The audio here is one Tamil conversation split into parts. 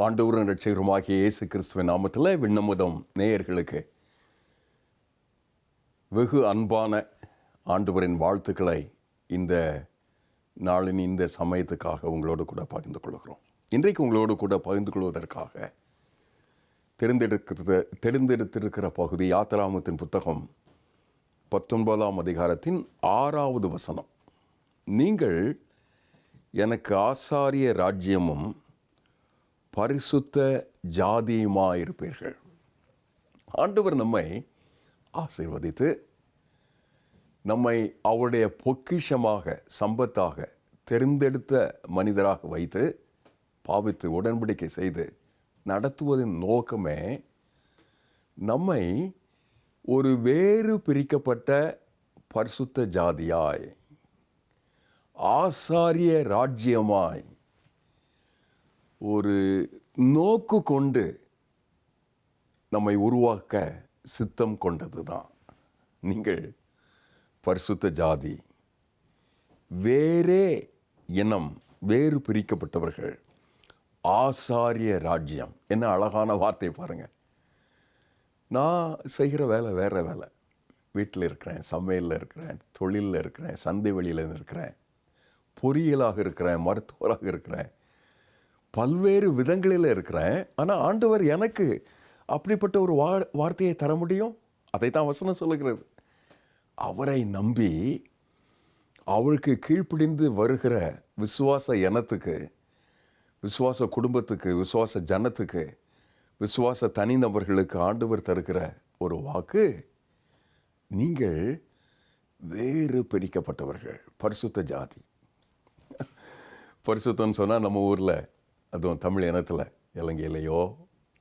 ஆண்டவரும் இரட்சகருமாகிய இயேசு கிறிஸ்துவின் நாமத்தில் விண்ணமுதம் நேயர்களுக்கு வெகு அன்பான ஆண்டவரின் வாழ்த்துக்களை இந்த நாளின் இந்த சமயத்துக்காக உங்களோடு கூட பகிர்ந்து கொள்கிறோம். இன்றைக்கு உங்களோடு கூட பகிர்ந்து கொள்வதற்காக தெரிந்தெடுத்திருக்கிற பகுதி யாத்திராகமத்தின் புத்தகம் 19ஆம் அதிகாரத்தின் 6வது வசனம். நீங்கள் எனக்கு ஆசாரிய ராஜ்யமும் பரிசுத்த ஜாதியுமாயிருப்பீர்கள். ஆண்டவர் நம்மை ஆசீர்வதித்து நம்மை அவருடைய பொக்கிஷமாக சம்பத்தாக தெரிந்தெடுத்த மனிதராக வைத்து பாவித்து உடன்படிக்கை செய்து நடத்துவதின் நோக்கமே நம்மை ஒரு வேறு பிரிக்கப்பட்ட பரிசுத்த ஜாதியாய் ஆசாரிய ராஜ்யமாய் ஒரு நோக்கு கொண்டு நம்மை உருவாக்க சித்தம் கொண்டது தான். நீங்கள் பரிசுத்த ஜாதி, வேறே இனம், வேறு பிரிக்கப்பட்டவர்கள், ஆசாரிய ராஜ்யம். என்ன அழகான வார்த்தை பாருங்கள். நான் செய்கிற வேலை வேறு வேலை. வீட்டில் இருக்கிறேன், சமையலில் இருக்கிறேன், தொழிலில் இருக்கிறேன், சந்தை வெளியில் இருக்கிறேன், பொறியியலாக இருக்கிறேன், மருத்துவராக இருக்கிறேன், பல்வேறு விதங்களில் இருக்கிறேன். ஆனால் ஆண்டவர் எனக்கு அப்படிப்பட்ட ஒரு வார்த்தையை தர முடியும்? அதை தான் வசனம் சொல்லுகிறது. அவரை நம்பி அவருக்கு கீழ்ப்பிடிந்து வருகிற விசுவாச இனத்துக்கு, விசுவாச குடும்பத்துக்கு, விசுவாச ஜனத்துக்கு, விசுவாச தனிநபர்களுக்கு ஆண்டவர் தருகிற ஒரு வாக்கு, நீங்கள் வேறு பிரிக்கப்பட்டவர்கள், பரிசுத்த ஜாதி. பரிசுத்தம்னு சொன்னால் நம்ம ஊரில், அதுவும் தமிழ் இனத்தில், இலங்கையிலேயோ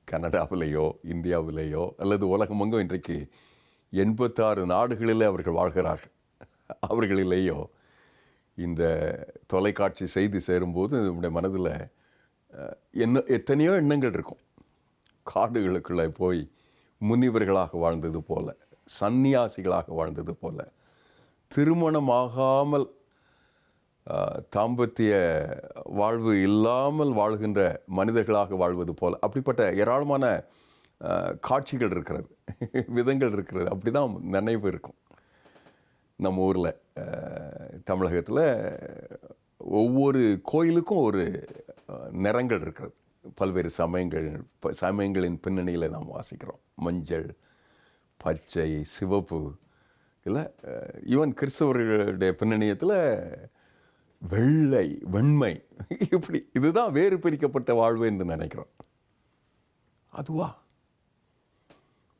கனடாவிலேயோ இந்தியாவிலேயோ அல்லது உலகமெங்கும் இன்றைக்கு 86 நாடுகளில் அவர்கள் வாழ்கிறார்கள். அவர்களிலேயோ இந்த தொலைக்காட்சி செய்தி சேரும்போது நம்முடைய மனதில் எத்தனையோ எண்ணங்கள் இருக்கும். காடுகளுக்குள்ளே போய் முனிவர்களாக வாழ்ந்தது போல, சந்நியாசிகளாக வாழ்ந்தது போல, திருமணமாகாமல் தாம்பத்திய வாழ்வு இல்லாமல் வாழ்கின்ற மனிதர்களாக வாழ்வது போல், அப்படிப்பட்ட ஏராளமான காட்சிகள் இருக்கிறது, விதங்கள் இருக்கிறது. அப்படி தான் நினைவு இருக்கும். நம்ம ஊரில் தமிழகத்தில் ஒவ்வொரு கோயிலுக்கும் ஒரு நிறங்கள் இருக்கிறது. பல்வேறு சமயங்களின் பின்னணியில் நாம் வாசிக்கிறோம். மஞ்சள், பச்சை, சிவப்பு, இல்லை ஈவன் கிறிஸ்தவர்களுடைய பின்னணியத்தில் வெள்ளை, வெண்மை, இப்படி. இதுதான் வேறு பிரிக்கப்பட்ட வாழ்வு என்று நினைக்கிறோம். அதுவா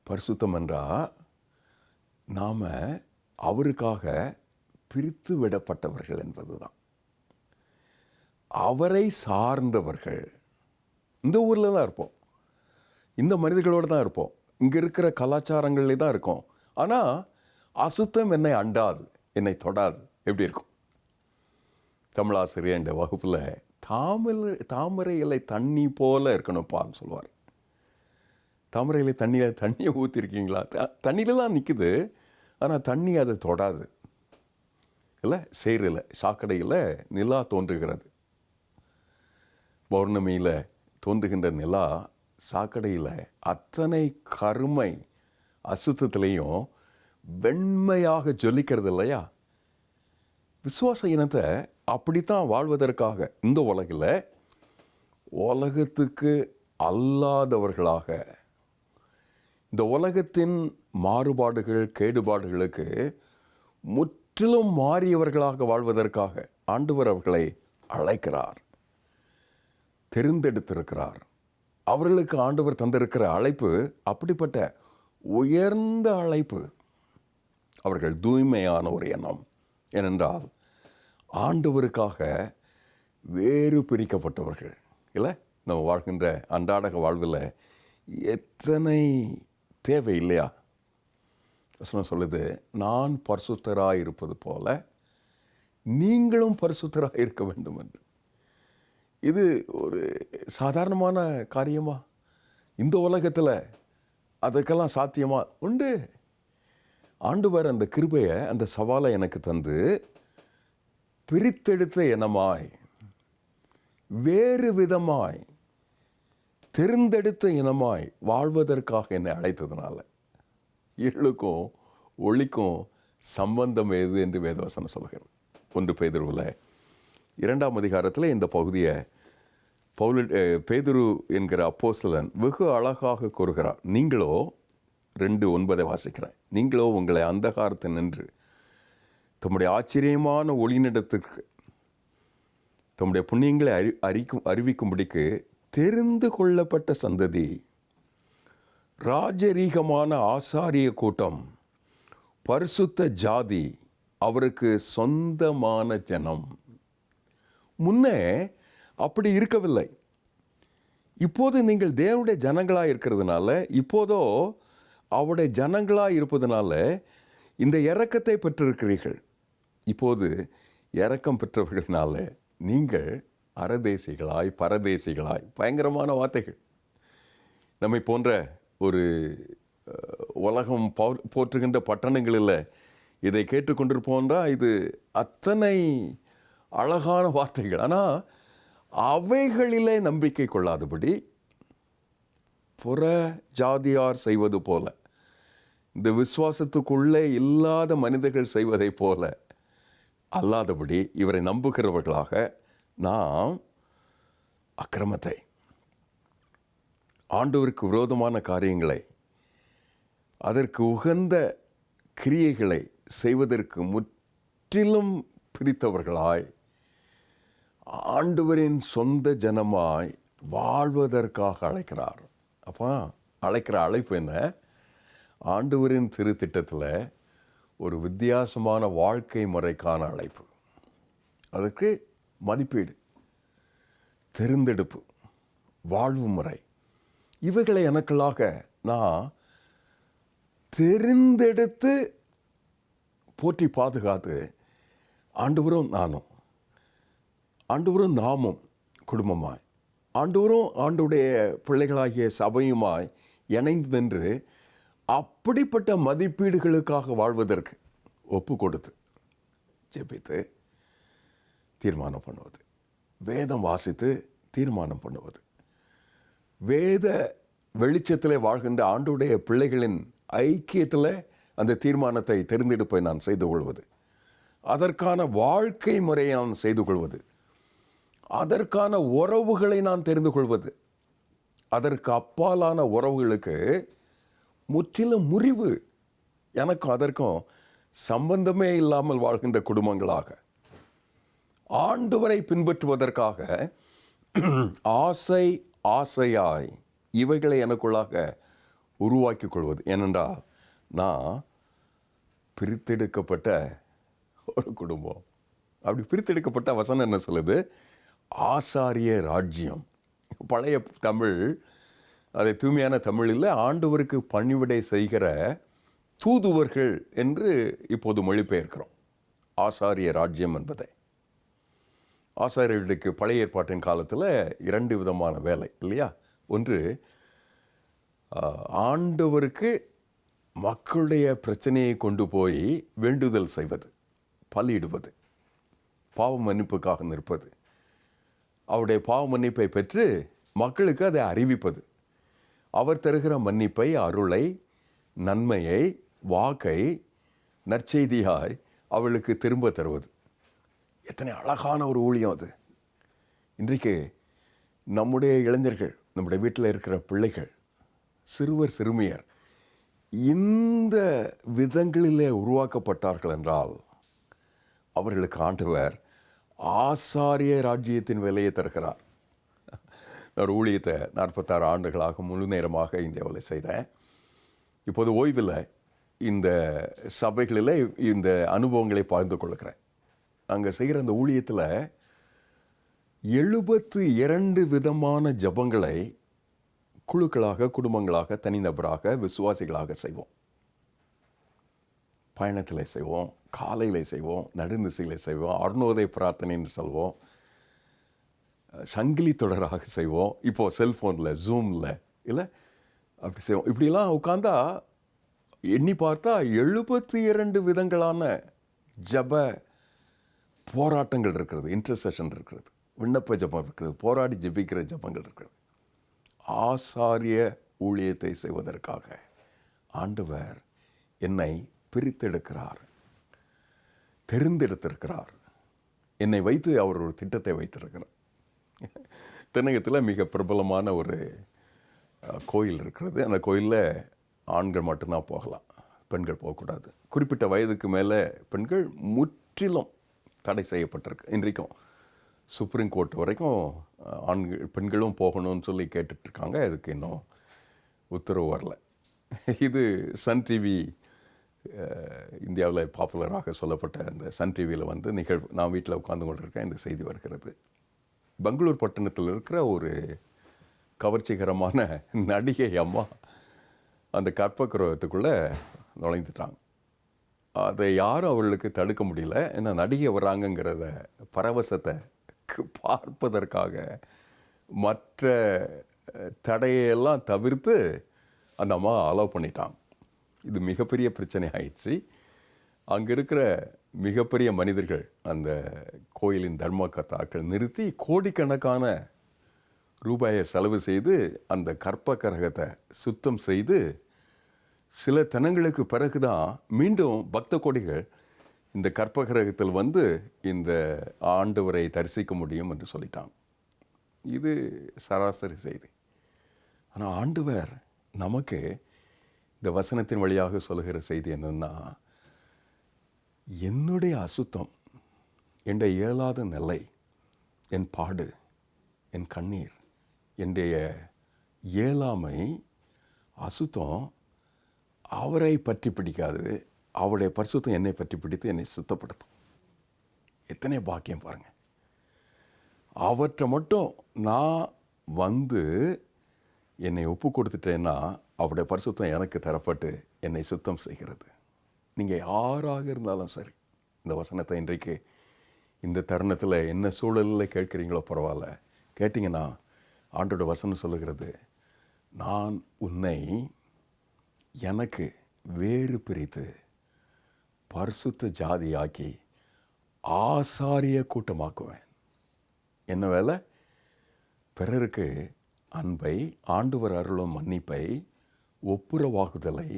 பரிசுத்தம் என்றால் நாம் அவருக்காக பிரித்து விடப்பட்டவர்கள் என்பது தான். அவரை சார்ந்தவர்கள். இந்த ஊரில் தான் இருப்போம், இந்த மனிதர்களோடு தான் இருப்போம், இங்கே இருக்கிற கலாச்சாரங்களில் தான் இருக்கோம். ஆனால் அசுத்தம் என்னை அண்டாது, என்னை தொடாது. எப்படி இருக்கும்? தமிழாசிரியர் என்ற வகுப்பில் தாமரை இலை தண்ணி போல் இருக்கணும்ப்பான்னு சொல்லுவார். தாமரை இலை தண்ணியை ஊற்றிருக்கீங்களா? தண்ணியில் தான் நிற்குது, ஆனால் தண்ணி அதை தொடாது. இல்லை, சேரில் சாக்கடையில் நிலா தோன்றுகிறது. பௌர்ணமியில் தோன்றுகின்ற நிலா சாக்கடையில் அத்தனை கருமை அசுத்தத்துலேயும் வெண்மையாக ஜொலிக்கிறது இல்லையா? விசுவாச இனத்தை அப்படித்தான் வாழ்வதற்காக இந்த உலகில் உலகத்துக்கு அல்லாதவர்களாக, இந்த உலகத்தின் மாறுபாடுகள் கேடுபாடுகளுக்கு முற்றிலும் மாறியவர்களாக வாழ்வதற்காக ஆண்டவர் அவர்களை அழைக்கிறார், தெரிந்தெடுத்திருக்கிறார். அவர்களுக்கு ஆண்டவர் தந்திருக்கிற அழைப்பு அப்படிப்பட்ட உயர்ந்த அழைப்பு. அவர்கள் தூய்மையான ஒரு எண்ணம். ஏனென்றால் ஆண்டவருக்காக வேறு பிரிக்கப்பட்டவர்கள். இல்லை, நம்ம வாழ்கின்ற அன்றாட வாழ்வில் எத்தனை தேவை இல்லையா? வசனம் சொல்லுது, நான் பரிசுத்தராக இருப்பது போல நீங்களும் பரிசுத்தராக இருக்க வேண்டும் என்று. இது ஒரு சாதாரணமான காரியமா? இந்த உலகத்தில் அதற்கெல்லாம் சாத்தியமா? உண்டு. ஆண்டவர் அந்த கிருபையை, அந்த சவாலை எனக்கு தந்து பிரித்தெடுத்த இனமாய், வேறு விதமாய் தெரிந்தெடுத்த இனமாய் வாழ்வதற்காக என்னை அழைத்ததுனால இருளுக்கும் ஒளிக்கும் சம்பந்தம் ஏது என்று வேதவசனம் சொல்கிறது. 1 பேதுருவில் 2ஆம் அதிகாரத்தில் இந்த பகுதியை பேதுரு என்கிற அப்போஸ்தலன் வெகு அழகாக கூறுகிறார். நீங்களோ 2:9 வாசிக்கிறேன். நீங்களோ உங்களை அந்தகாரத்தில் நின்று தம்முடைய ஆச்சரியமான ஒளிநிடத்திற்கு தம்முடைய புண்ணியங்களை அறிவிக்கும்படிக்கு தெரிந்து கொள்ளப்பட்ட சந்ததி, ராஜரீகமான ஆசாரிய கூட்டம், பரிசுத்த ஜாதி, அவருக்கு சொந்தமான ஜனம். முன்னே அப்படி இருக்கவில்லை. இப்போது நீங்கள் தேவனுடைய ஜனங்களாக இருக்கிறதுனால, இப்போதோ அவருடைய ஜனங்களாக இருப்பதனால இந்த இரக்கத்தை பெற்றிருக்கிறீர்கள். இப்போது இரக்கம் பெற்றவர்களால நீங்கள் அரதேசிகளாய் பரதேசிகளாய், பயங்கரமான வார்த்தைகள். நம்மை போன்ற ஒரு உலகம் போற்றுகின்ற பட்டணங்களில் இதை கேட்டுக்கொண்டிருப்போன்றா இது அத்தனை அழகான வார்த்தைகள். ஆனால் அவைகளிலே நம்பிக்கை கொள்ளாதபடி புற ஜாதியார் செய்வது போல, இந்த விசுவாசத்துக்குள்ளே இல்லாத மனிதர்கள் செய்வதை போல அல்லாதபடி இவரை நம்புகிறவர்களாக நாம் அக்கிரமத்தை, ஆண்டவருக்கு விரோதமான காரியங்களை, அதற்கு உகந்த கிரியைகளை செய்வதற்கு முற்றிலும் பிரித்தவர்களாய் ஆண்டவரின் சொந்த ஜனமாய் வாழ்வதற்காக அழைக்கிறார். அப்போ அழைக்கிற அழைப்பு என்ன? ஆண்டவரின் திருத்திட்டத்தில் ஒரு வித்தியாசமான வாழ்க்கை முறைக்கான அழைப்பு. அதற்கு மதிப்பீடு, தெரிந்தெடுப்பு, வாழ்வு முறை, இவைகளை எனக்குள்ளாக நான் தெரிந்தெடுத்து போற்றி பாதுகாத்து ஆண்டவரும் நாமும் குடும்பமாய், ஆண்டவரும் ஆண்டுடைய பிள்ளைகளாகிய சபையுமாய் இணைந்து நின்று அப்படிப்பட்ட மதிப்பீடுகளுக்காக வாழ்வதற்கு ஒப்பு கொடுத்து ஜெபித்து தீர்மானம் பண்ணுவது, வேதம் வாசித்து தீர்மானம் பண்ணுவது, வேத வெளிச்சத்தில் வாழ்கின்ற ஆண்டுடைய பிள்ளைகளின் ஐக்கியத்தில் அந்த தீர்மானத்தை தெரிந்தெடுப்பை நான் செய்து கொள்வது, அதற்கான வாழ்க்கை முறையை நான் செய்து கொள்வது, அதற்கான உறவுகளை நான் தெரிந்து கொள்வது, அதற்கு அப்பாலான உறவுகளுக்கு முற்றிலும் முறிவு, எனக்கும் அதற்கும் சம்பந்தமே இல்லாமல் வாழ்கின்ற குடும்பங்களாக ஆண்டவரை பின்பற்றுவதற்காக ஆசையாய் இவைகளை எனக்குள்ளாக உருவாக்கி கொள்வது. ஏனென்றால் நான் பிரித்தெடுக்கப்பட்ட ஒரு குடும்பம். அப்படி பிரித்தெடுக்கப்பட்ட வசனம் என்ன சொல்லுது? ஆசாரிய ராஜ்யம். பழைய தமிழ், அதை தூய்மையான தமிழில் ஆண்டவருக்கு பணிவிடை செய்கிற தூதுவர்கள் என்று இப்போது மொழிபெயர்க்கிறோம். ஆசாரிய ராஜ்யம் என்பதை, ஆசாரியர்களுக்கு பழைய ஏற்பாட்டின் காலத்தில் 2 விதமான வேலை இல்லையா? ஒன்று, ஆண்டவருக்கு மக்களுடைய பிரச்சனையை கொண்டு போய் வேண்டுதல் செய்வது, பலியிடுவது, பாவ மன்னிப்புக்காக நிற்பது, அவருடைய பாவ மன்னிப்பை பெற்று மக்களுக்கு அதை அறிவிப்பது, அவர் தருகிற மன்னிப்பை, அருளை, நன்மையை, வாக்கை நற்செய்தியாய் அவளுக்கு திரும்ப தருவது. எத்தனை அழகான ஒரு ஊழியம் அது! இன்றைக்கு நம்முடைய இளைஞர்கள், நம்முடைய வீட்டில் இருக்கிற பிள்ளைகள், சிறுவர் சிறுமியர் இந்த விதங்களிலே உருவாக்கப்பட்டார்கள் என்றால் அவர்களுக்கு ஆண்டவர் ஆசாரிய ராஜ்யத்தின் வேலையை தருகிறார். ஒரு ஊழியத்தை 46 ஆண்டுகளாக முழு நேரமாக இந்தியாவில் செய்தேன். இப்போது ஓய்வில் இந்த சபைகளில் இந்த அனுபவங்களை பகிர்ந்து கொள்கிறேன். அங்கே செய்கிற அந்த ஊழியத்தில் 72 விதமான ஜபங்களை குழுக்களாக, குடும்பங்களாக, தனிநபராக, விசுவாசிகளாக செய்வோம். பயணத்தில் செய்வோம், காலையில் செய்வோம், நடுநிசையில் செய்வோம், அருணோதய பிரார்த்தனைன்னு சொல்வோம், சங்கிலி தொடராக செய்வோம், இப்போது செல்ஃபோனில், ஜூமில் இல்லை அப்படி செய்வோம். இப்படிலாம் உட்காந்தா எண்ணி பார்த்தா 72 விதங்களான ஜப போராட்டங்கள் இருக்கிறது, இன்டர்செஷன் இருக்கிறது, விண்ணப்ப ஜபம் இருக்கிறது, போராடி ஜபிக்கிற ஜபங்கள் இருக்கிறது. ஆசாரிய ஊழியத்தை செய்வதற்காக ஆண்டவர் என்னை பிரித்தெடுக்கிறார், தெரிந்தெடுத்திருக்கிறார். என்னை வைத்து அவர் ஒரு திட்டத்தை வைத்திருக்கிறார். தென்னகத்தில் மிக பிரபலமான ஒரு கோயில் இருக்கிறது. அந்த கோயிலில் ஆண்கள் மட்டும்தான் போகலாம், பெண்கள் போகக்கூடாது. குறிப்பிட்ட வயதுக்கு மேலே பெண்கள் முற்றிலும் தடை செய்யப்பட்டிருக்கு. இன்றைக்கும் சுப்ரீம் கோர்ட் வரைக்கும் பெண்களும் போகணும்னு சொல்லி கேட்டுட்ருக்காங்க. அதுக்கு இன்னும் உத்தரவு வரல. இது சன் டிவி, இந்தியாவில் பாப்புலராக சொல்லப்பட்ட அந்த சன் டிவியில் வந்து நிகழ்வு. நான் வீட்டில் உட்கார்ந்து கொண்டிருக்கேன், இந்த செய்தி வருகிறது. பெங்களூர் பட்டணத்தில் இருக்கிற ஒரு கவர்ச்சிகரமான நடிகை அம்மா அந்த கற்பக்கிரகத்துக்குள்ளே நுழைந்துட்டாங்க. அதை யாரும் அவர்களுக்கு தடுக்க முடியல. ஏன்னா நடிகை வர்றாங்கங்கிறத பரவசத்தை பார்ப்பதற்காக மற்ற தடையெல்லாம் தவிர்த்து அந்த அம்மா அலோவ் பண்ணிட்டாங்க. இது மிகப்பெரிய பிரச்சனை ஆயிடுச்சு. அங்கே இருக்கிற மிகப்பெரிய மனிதர்கள், அந்த கோயிலின் தர்மகர்த்தாக்கள் நிறுத்தி கோடிக்கணக்கான ரூபாயை செலவு செய்து அந்த கற்பக்கிரகத்தை சுத்தம் செய்து சில தினங்களுக்கு பிறகு தான் மீண்டும் பக்த கோடிகள் இந்த கற்பகிரகத்தில் வந்து இந்த ஆண்டவரை தரிசிக்க முடியும் என்று சொல்லிட்டாங்க. இது சராசரி செய்தி. ஆனால் ஆண்டவர் நமக்கு இந்த வசனத்தின் வழியாக சொல்லுகிற செய்தி என்னென்னா, என்னுடைய அசுத்தம், என் இயலாத நிலை, என் பாடு, என் கண்ணீர், என்னுடைய இயலாமை, அசுத்தம் அவரை பற்றி பிடிக்காது. அவருடைய பரிசுத்தம் என்னை பற்றி பிடித்து என்னை சுத்தப்படுத்தும். எத்தனை பாக்கியம் பாருங்கள். அவற்றை மட்டும் நான் வந்து என்னை ஒப்பு கொடுத்துட்டேன்னா அவருடைய பரிசுத்தம் எனக்கு தரப்பட்டு என்னை சுத்தம் செய்கிறது. நீங்கள் யாராக இருந்தாலும் சரி, இந்த வசனத்தை இன்றைக்கு இந்த தருணத்தில் என்ன சூழலில் கேட்குறீங்களோ பரவாயில்ல, கேட்டிங்கன்னா ஆண்டோட வசனம் சொல்லுகிறது, நான் உன்னை எனக்கு வேறு பிரித்து பரிசுத்த ஜாதியாக்கி ஆசாரிய கூட்டமாக்குவேன். என்ன வேலை? பிறருக்கு அன்பை, ஆண்டவர் அருளும் மன்னிப்பை, ஒப்புரவாகுதலை,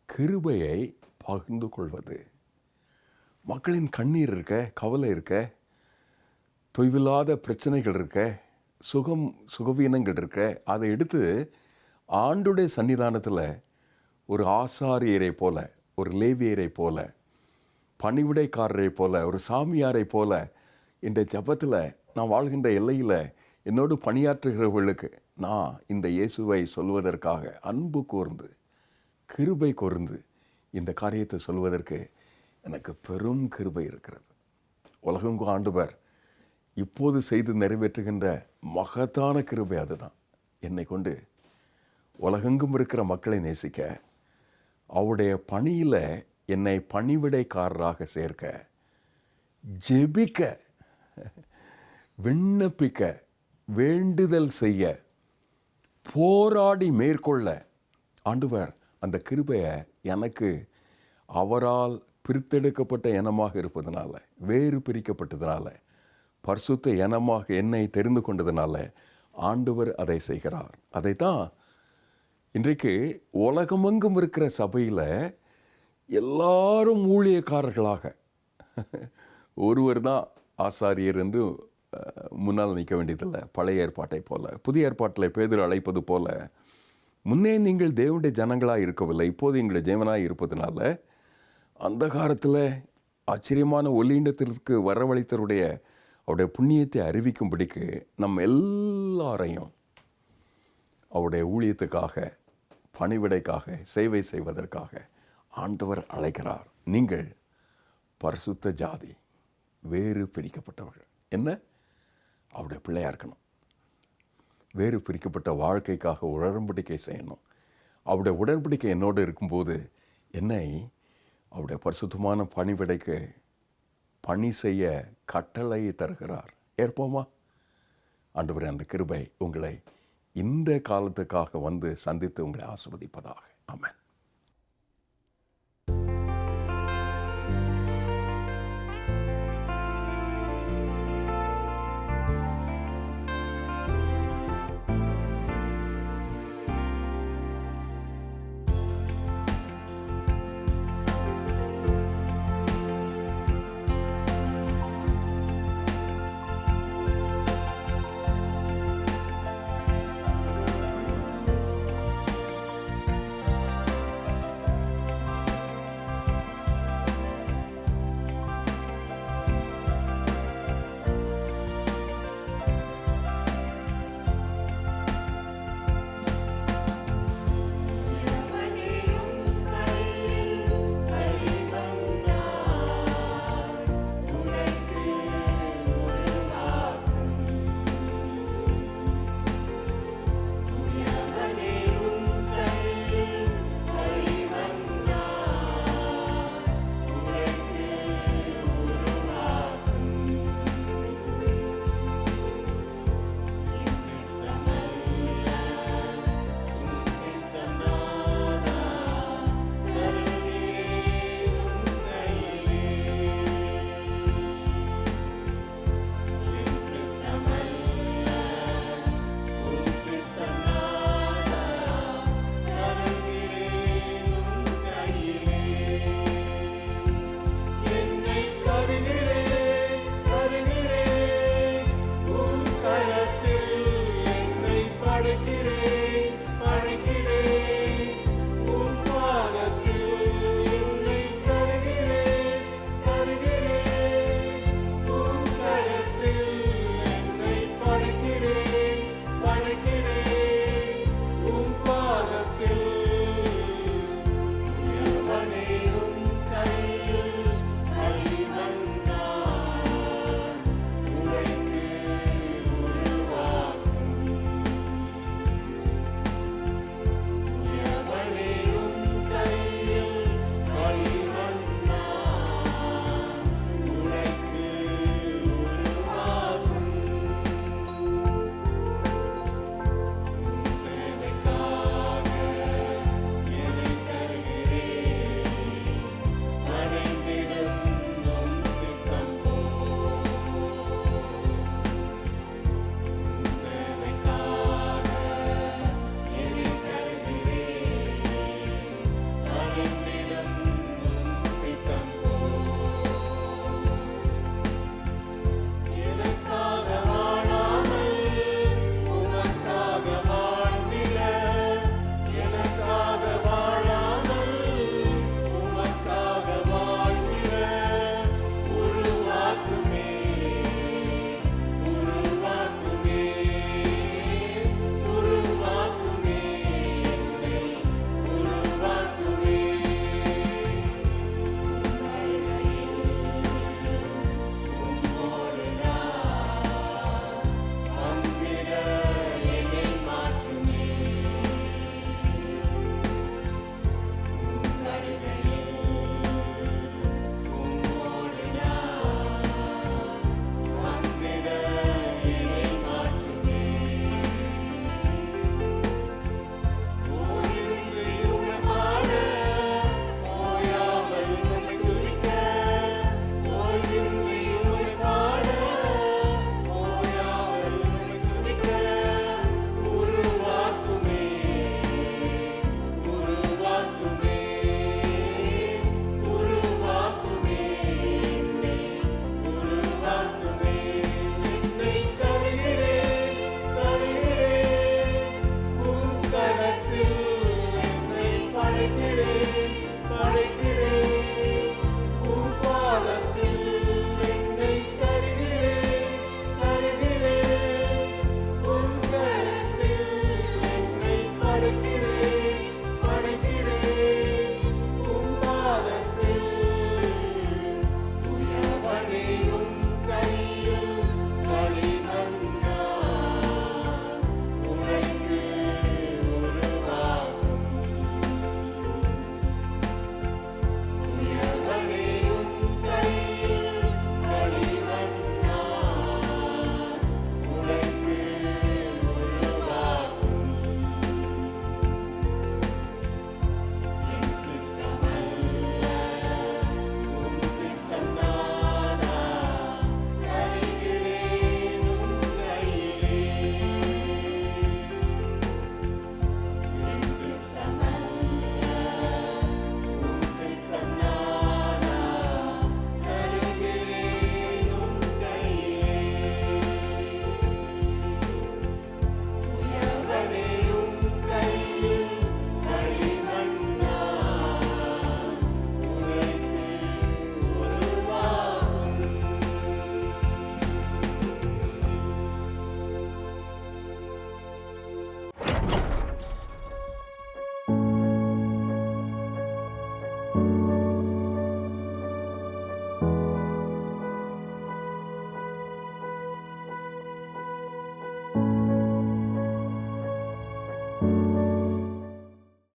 கிருபையை பகிர்ந்து கொள்வது. மக்களின் கண்ணீர் இருக்க, கவலை இருக்க, தொய்வில்லாத பிரச்சனைகள் இருக்க, சுகவீனங்கள் இருக்க, அதை எடுத்து ஆண்டுடைய சன்னிதானத்தில் ஒரு ஆசாரியரை போல, ஒரு லேவியரை போல, பணிவிடைக்காரரை போல, ஒரு சாமியாரை போல இந்த ஜபத்தில் நான் வாழ்கின்ற எல்லையில் என்னோடு பணியாற்றுகிறவர்களுக்கு நான் இந்த இயேசுவை சொல்வதற்காக அன்பு கூர்ந்து, கிருபை கூர்ந்து இந்த காரியத்தை சொல்வதற்கு எனக்கு பெரும் கிருபை இருக்கிறது. உலகெங்கும் ஆண்டவர் இப்போது செய்து நிறைவேற்றுகின்ற மகத்தான கிருபை அதுதான். என்னை கொண்டு உலகெங்கும் இருக்கிற மக்களை நேசிக்க, அவருடைய பணியில் என்னை பணிவிடைக்காரராக சேர்க்க, ஜெபிக்க, விண்ணப்பிக்க, வேண்டுதல் செய்ய, போராடி மேற்கொள்ள ஆண்டவர் அந்த கிருபையை எனக்கு அவரால் பிரித்தெடுக்கப்பட்ட இனமாக இருப்பதனால, வேறு பிரிக்கப்பட்டதுனால, பரிசுத்த இனமாக என்னை தெரிந்து கொண்டதுனால ஆண்டவர் அதை செய்கிறார். அதைத்தான் இன்றைக்கு உலகமெங்கும் இருக்கிற சபையில் எல்லாரும் ஊழியக்காரர்களாக, ஒருவர் தான் ஆசாரியர் என்று முன்னால் நிற்க வேண்டியதில்லை. பழைய ஏற்பாட்டை போல, புதிய ஏற்பாட்டில் பேதுரு அழைப்பது போல, முன்னே நீங்கள் தேவனுடைய ஜனங்களாக இருக்கவில்லை, இப்போது எங்களுடைய ஜெயவனாக இருப்பதனால அந்த காலத்தில் ஆச்சரியமான ஒளியிடத்திற்கு வரவழைத்தருடைய அவருடைய புண்ணியத்தை அறிவிக்கும்படிக்கு நம்ம எல்லாரையும் அவருடைய ஊழியத்துக்காக, பணிவிடைக்காக, சேவை செய்வதற்காக ஆண்டவர் அழைக்கிறார். நீங்கள் பரிசுத்த ஜாதி, வேறு பிரிக்கப்பட்டவர்கள். என்ன? அவருடைய பிள்ளையாக இருக்கணும். வேறு பிரிக்கப்பட்ட வாழ்க்கைக்காக உடன்படிக்கை செய்யணும். அவருடைய உடன்படிக்கை என்னோடு இருக்கும்போது என்னை அவருடைய பரிசுத்தமான பணிவிடைக்கு பணி செய்ய கட்டளை தருகிறார். ஏற்போமா? ஆண்டவரே, அந்த கிருபை உங்களை இந்த காலத்துக்காக வந்து சந்தித்து உங்களை ஆசீர்வதிப்பதாக. ஆமென்.